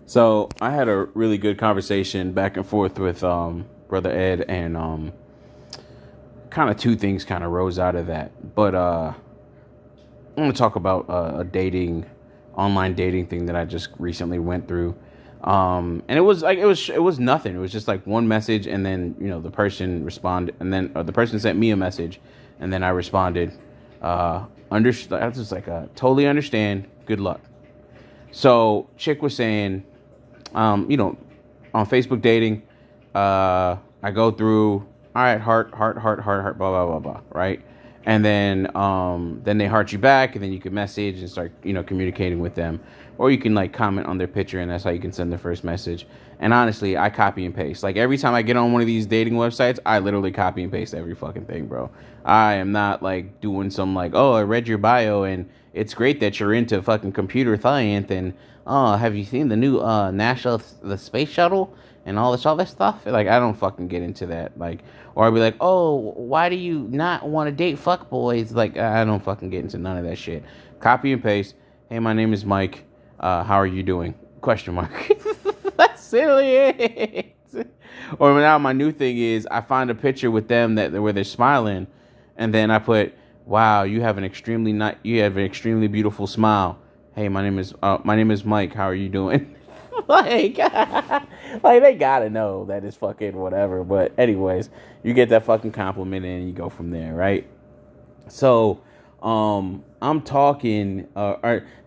So I had a really good conversation back and forth with brother Ed, and kind of two things kind of rose out of that. But I want to talk about a online dating thing that I just recently went through. And it was nothing. It was just like one message, and then the person responded, and then the person sent me a message, and then I responded. I was just like, totally understand. Good luck. So chick was saying, on Facebook dating, I go through, all right, heart, blah, blah, blah, blah, right? And then they heart you back, and then you can message and start, communicating with them. Or you can, like, comment on their picture, and that's how you can send the first message. And honestly, I copy and paste. Like, every time I get on one of these dating websites, I literally copy and paste every fucking thing, bro. I am not, like, doing some, like, oh, I read your bio, and it's great that you're into fucking computer science, and, oh, have you seen the new the space shuttle? And all this stuff. Like, I don't fucking get into that. Like, or I'd be like, oh, why do you not want to date fuckboys? Like, I don't fucking get into none of that shit. Copy and paste. Hey, my name is Mike. How are you doing? Question mark. That's really it. Or now my new thing is I find a picture with them where they're smiling, and then I put, wow, you have an extremely beautiful smile. Hey, my name is Mike. How are you doing? like they gotta know that it's fucking whatever. But anyways, you get that fucking compliment and you go from there, right? So, I'm talking.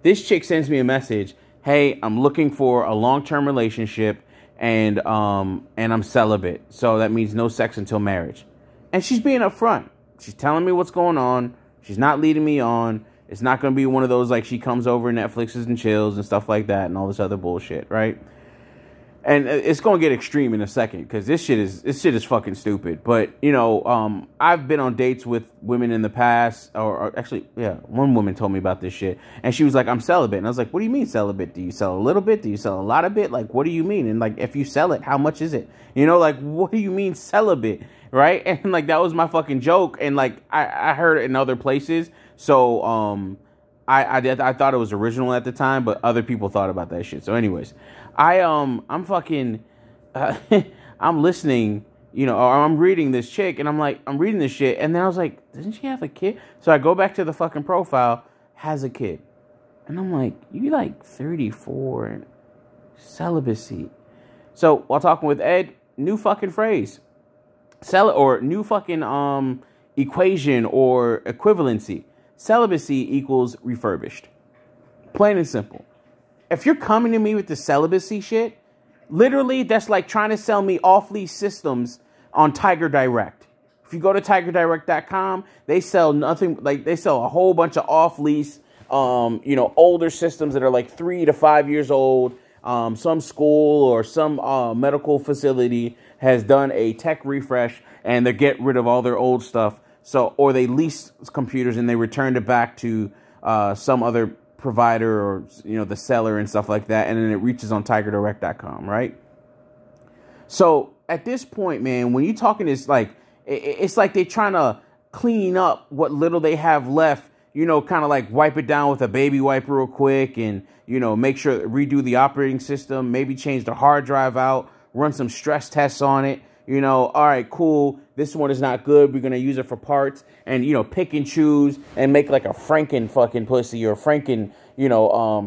This chick sends me a message. Hey, I'm looking for a long-term relationship, and I'm celibate. So that means no sex until marriage. And she's being upfront. She's telling me what's going on. She's not leading me on. It's not going to be one of those, like, she comes over, Netflixes and chills and stuff like that and all this other bullshit, right? And it's going to get extreme in a second because this shit is fucking stupid. But, I've been on dates with women in the past, or actually, yeah, one woman told me about this shit. And she was like, I'm celibate. And I was like, what do you mean celibate? Do you sell a little bit? Do you sell a lot of it? Like, what do you mean? And, like, if you sell it, how much is it? Like, what do you mean celibate? Right? And, like, that was my fucking joke. And, like, I heard it in other places. So, I thought it was original at the time, but other people thought about that shit. So anyways, I'm fucking, I'm listening, or I'm reading this chick, and I'm reading this shit, and then I was like, doesn't she have a kid? So I go back to the fucking profile, has a kid. And I'm like, you like 34 and celibacy. So while talking with Ed, new fucking phrase. New fucking, equation or equivalency. Celibacy equals refurbished. Plain and simple. If you're coming to me with the celibacy shit, literally that's like trying to sell me off-lease systems on Tiger Direct. If you go to tigerdirect.com, they sell nothing, like they sell a whole bunch of off-lease, older systems that are like 3 to 5 years old. Some school or some medical facility has done a tech refresh and they get rid of all their old stuff. So, or they lease computers and they returned it back to some other provider or, the seller and stuff like that. And then it reaches on tigerdirect.com, right? So at this point, man, when you're talking this, like, it's like they're trying to clean up what little they have left, kind of like wipe it down with a baby wipe real quick and, make sure redo the operating system, maybe change the hard drive out, run some stress tests on it. All right, cool. This one is not good. We're going to use it for parts and, pick and choose and make like a Franken fucking pussy or Franken,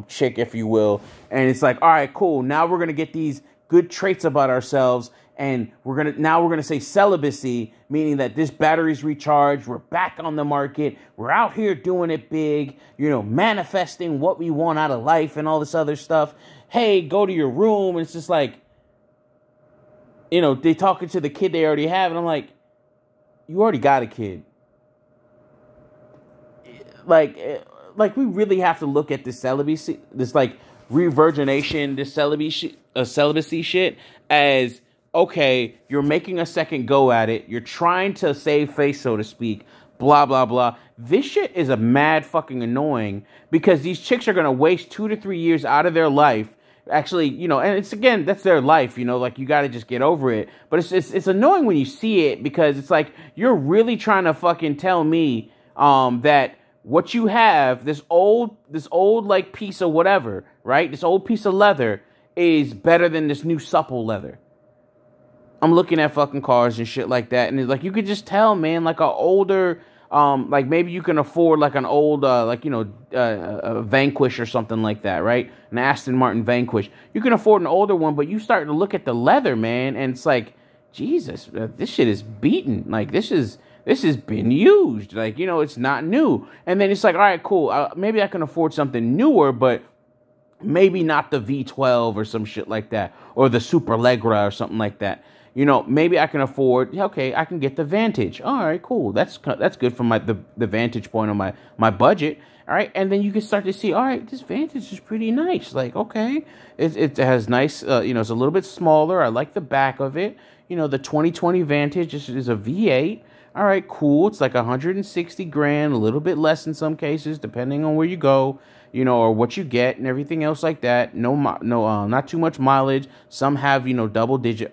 chick, if you will. And it's like, all right, cool. Now we're going to get these good traits about ourselves. And we're going to say celibacy, meaning that this battery's recharged. We're back on the market. We're out here doing it big, manifesting what we want out of life and all this other stuff. Hey, go to your room. And it's just like, they talking to the kid they already have. And I'm like, you already got a kid. Like we really have to look at this celibacy, this like revirgination, this celibacy shit as, okay, you're making a second go at it. You're trying to save face, so to speak. Blah, blah, blah. This shit is a mad fucking annoying because these chicks are going to waste 2 to 3 years out of their life. Actually, and it's, again, that's their life, like, you got to just get over it. But it's annoying when you see it because it's like, you're really trying to fucking tell me, that what you have, this old, like, piece of whatever, right? This old piece of leather is better than this new supple leather. I'm looking at fucking cars and shit like that, and it's like, you could just tell, man, like, a older, like, maybe you can afford, like, an old, like, you know, a Vanquish or something like that, right? An Aston Martin Vanquish. You can afford an older one, but you start to look at the leather, man, and it's like, Jesus, this shit is beaten. Like, this has been used. Like, you know, it's not new. And then it's like, all right, cool. Maybe I can afford something newer, but maybe not the V12 or some shit like that, or the Superlegra or something like that. You know, maybe I can afford, okay, I can get the Vantage. All right, cool. That's good from the vantage point of my budget. All right, and then you can start to see, all right, this Vantage is pretty nice. Like, okay, it has nice, you know, it's a little bit smaller. I like the back of it. You know, the 2020 Vantage is a V8. All right, cool. It's like 160 grand, a little bit less in some cases, depending on where you go, you know, or what you get and everything else like that. Not too much mileage. Some have, you know, 5-digit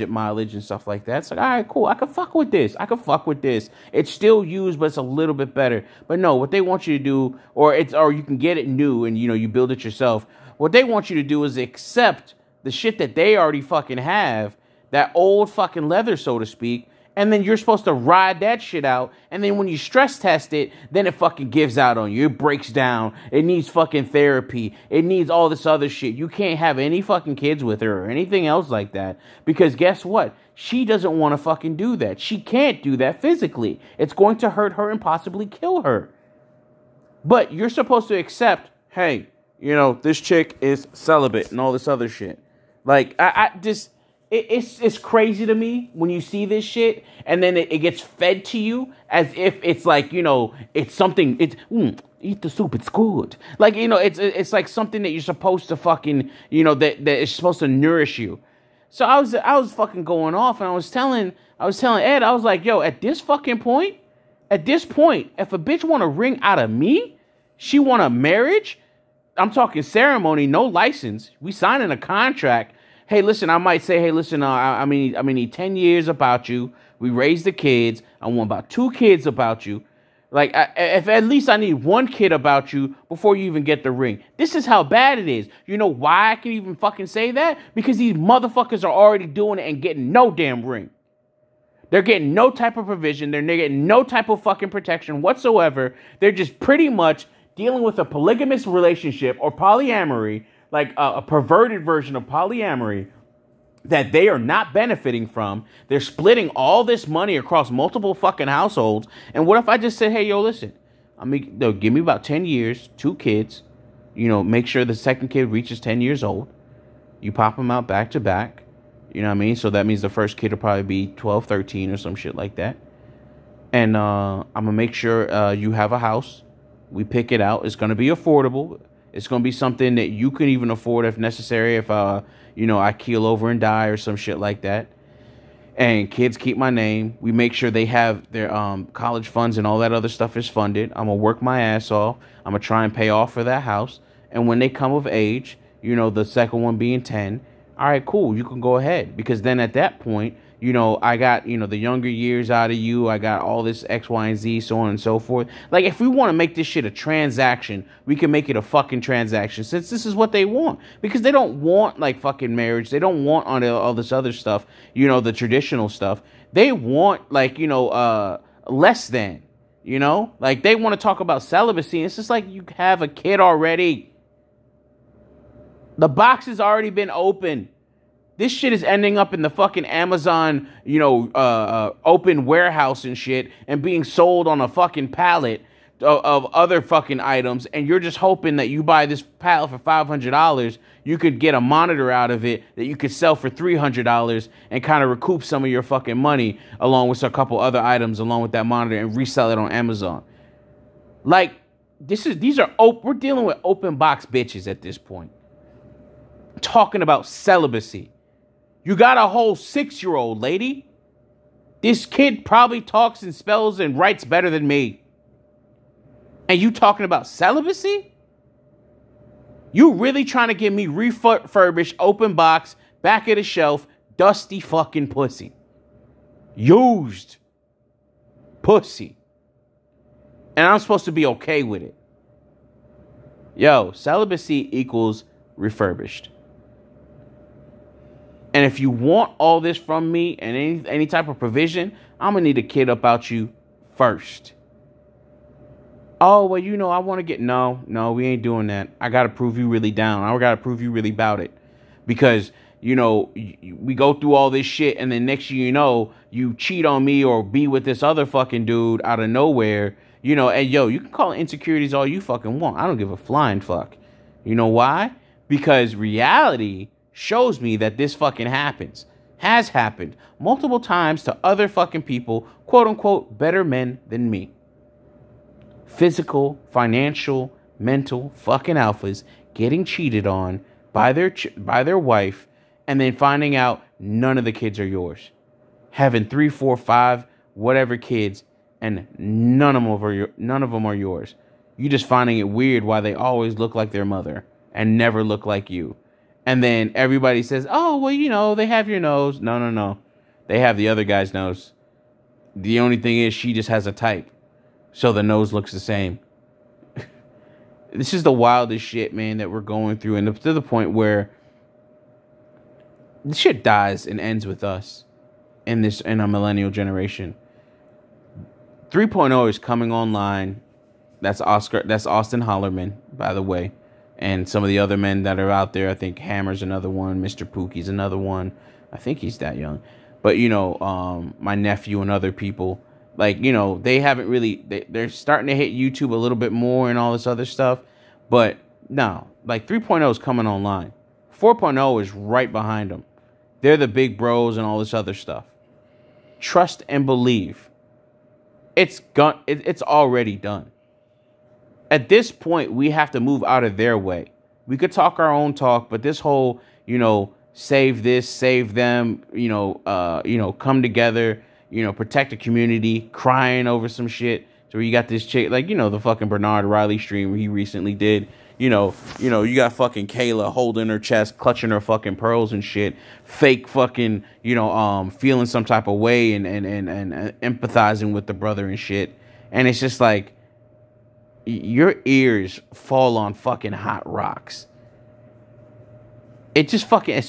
mileage and stuff like that. It's like, all right, cool. I can fuck with this. It's still used, but it's a little bit better. But no, what they want you to do, or you can get it new and, you know, you build it yourself. What they want you to do is accept the shit that they already fucking have, that old fucking leather, so to speak, and then you're supposed to ride that shit out, and then when you stress test it, then it fucking gives out on you. It breaks down. It needs fucking therapy. It needs all this other shit. You can't have any fucking kids with her or anything else like that, because guess what? She doesn't want to fucking do that. She can't do that physically. It's going to hurt her and possibly kill her. But you're supposed to accept, hey, you know, this chick is celibate and all this other shit. Like, it's crazy to me when you see this shit and then it gets fed to you as if it's like, you know, it's something, eat the soup, it's good. Like, you know, it's like something that you're supposed to fucking, you know, that is supposed to nourish you. So I was fucking going off, and I was telling Ed, I was like, yo, at this point, if a bitch want a ring out of me, she want a marriage, I'm talking ceremony, no license. We signing a contract. Hey, listen, I might say, hey, listen, I need 10 years about you. We raised the kids. I want about 2 kids about you. Like, if at least I need 1 kid about you before you even get the ring. This is how bad it is. You know why I can even fucking say that? Because these motherfuckers are already doing it and getting no damn ring. They're getting no type of provision. They're getting no type of fucking protection whatsoever. They're just pretty much dealing with a polygamous relationship or polyamory, like a perverted version of polyamory that they are not benefiting from. They're splitting all this money across multiple fucking households. And what if I just said, hey, yo, listen, give me about 10 years, 2 kids, you know, make sure the second kid reaches 10 years old. You pop them out back to back. You know what I mean? So that means the first kid will probably be 12, 13 or some shit like that. And I'm going to make sure you have a house. We pick it out. It's going to be affordable. It's going to be something that you can even afford if necessary. If, you know, I keel over and die or some shit like that. And kids keep my name. We make sure they have their college funds and all that other stuff is funded. I'm going to work my ass off. I'm going to try and pay off for that house. And when they come of age, you know, the second one being 10, all right, cool, you can go ahead. Because then at that point, you know, I got, you know, the younger years out of you. I got all this X, Y, and Z, so on and so forth. Like, if we want to make this shit a transaction, we can make it a fucking transaction, since this is what they want. Because they don't want, like, fucking marriage. They don't want all this other stuff, you know, the traditional stuff. They want, like, you know, less than, you know? Like, they want to talk about celibacy. It's just like, you have a kid already. The box has already been opened. This shit is ending up in the fucking Amazon, you know, open warehouse and shit, and being sold on a fucking pallet of other fucking items. And you're just hoping that you buy this pallet for $500, you could get a monitor out of it that you could sell for $300 and kind of recoup some of your fucking money along with a couple other items along with that monitor and resell it on Amazon. Like, we're dealing with open box bitches at this point. Talking about celibacy. You got a whole 6-year-old, lady. This kid probably talks and spells and writes better than me. And you talking about celibacy? You really trying to give me refurbished, open box, back of the shelf, dusty fucking pussy. Used pussy. And I'm supposed to be okay with it. Yo, celibacy equals Refurbished. And if you want all this from me and any type of provision, I'm going to need a kid about you first. Oh, well, I want to get... No, we ain't doing that. I got to prove you really down. I got to prove you really about it. Because, we go through all this shit and then next you cheat on me or be with this other fucking dude out of nowhere. And you can call it insecurities all you fucking want. I don't give a flying fuck. You know why? Because reality shows me that this fucking has happened multiple times to other fucking people, quote unquote, better men than me. Physical, financial, mental fucking alphas getting cheated on by their wife and then finding out none of the kids are yours. Having 3, 4, 5, whatever kids and none of them are yours. You just finding it weird why they always look like their mother and never look like you. And then everybody says, oh, well, they have your nose. No. They have the other guy's nose. The only thing is she just has a type. So the nose looks the same. This is the wildest shit, man, that we're going through. And to the point where this shit dies and ends with us in a millennial generation. 3.0 is coming online. That's Austin Hollerman, by the way. And some of the other men that are out there, I think Hammer's another one. Mr. Pookie's another one. I think he's that young. But, my nephew and other people, they haven't really... They're starting to hit YouTube a little bit more and all this other stuff. But, no. 3.0 is coming online. 4.0 is right behind them. They're the big bros and all this other stuff. Trust and believe. It's already done. At this point, we have to move out of their way. We could talk our own talk, but this whole, save this, save them, come together, protect the community, crying over some shit. So you got this chick, the fucking Bernard Riley stream he recently did. You got fucking Kayla holding her chest, clutching her fucking pearls and shit, fake fucking, feeling some type of way and empathizing with the brother and shit. And it's just like, your ears fall on fucking hot rocks. It just fucking,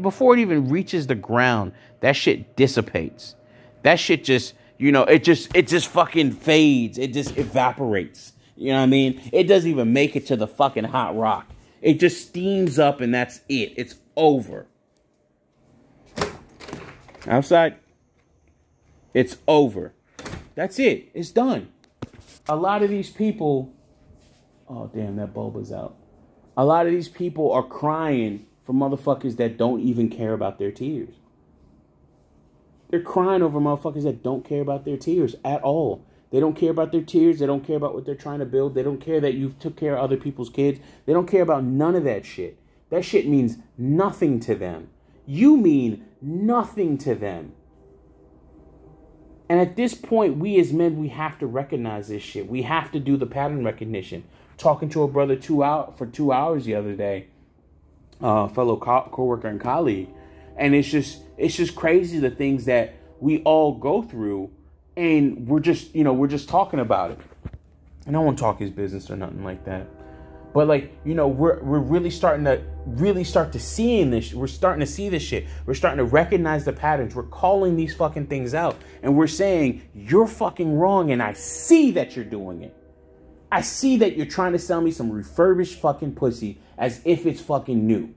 before it even reaches the ground, that shit dissipates. That shit just, it just fucking fades. It just evaporates. You know what I mean? It doesn't even make it to the fucking hot rock. It just steams up and that's it. It's over. Outside, it's over. That's it. It's done. A lot of these people... Oh, damn, that bulb is out. A lot of these people are crying for motherfuckers that don't even care about their tears. They're crying over motherfuckers that don't care about their tears at all. They don't care about their tears. They don't care about what they're trying to build. They don't care that you took care of other people's kids. They don't care about none of that shit. That shit means nothing to them. You mean nothing to them. And at this point, we as men, we have to recognize this shit. We have to do the pattern recognition. Talking to a brother for 2 hours the other day, fellow coworker and colleague, and it's just crazy the things that we all go through, and we're just talking about it. And I won't talk his business or nothing like that. But we're really starting to see this. We're starting to see this shit. We're starting to recognize the patterns. We're calling these fucking things out. And we're saying, you're fucking wrong. And I see that you're doing it. I see that you're trying to sell me some refurbished fucking pussy as if it's fucking new.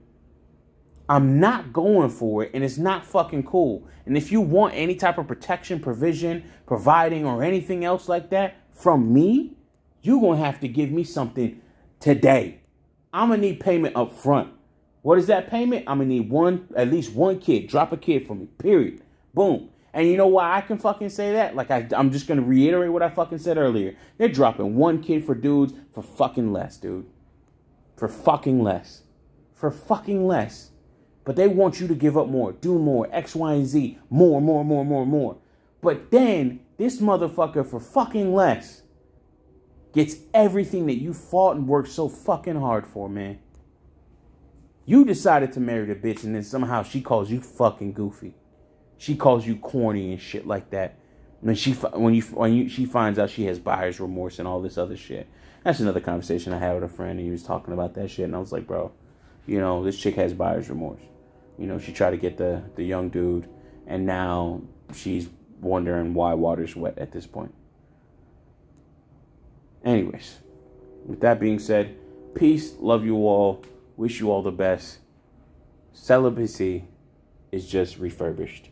I'm not going for it. And it's not fucking cool. And if you want any type of protection, provision, providing, or anything else like that from me, you're going to have to give me something today. I'm going to need payment up front. What is that payment? I'm going to need at least one kid. Drop a kid for me. Period. Boom. And you know why I can fucking say that? I'm just going to reiterate what I fucking said earlier. They're dropping one kid for dudes for fucking less, dude. For fucking less. For fucking less. But they want you to give up more. Do more. X, Y, and Z. More. But then, this motherfucker for fucking less gets everything that you fought and worked so fucking hard for, man. You decided to marry the bitch and then somehow she calls you fucking goofy. She calls you corny and shit like that. When she finds out she has buyer's remorse and all this other shit. That's another conversation I had with a friend and he was talking about that shit and I was like, bro, You know, this chick has buyer's remorse. You know, she tried to get the young dude, and now she's wondering why water's wet at this point. Anyways, with that being said, peace, love you all, wish you all the best. Celibacy is just refurbished.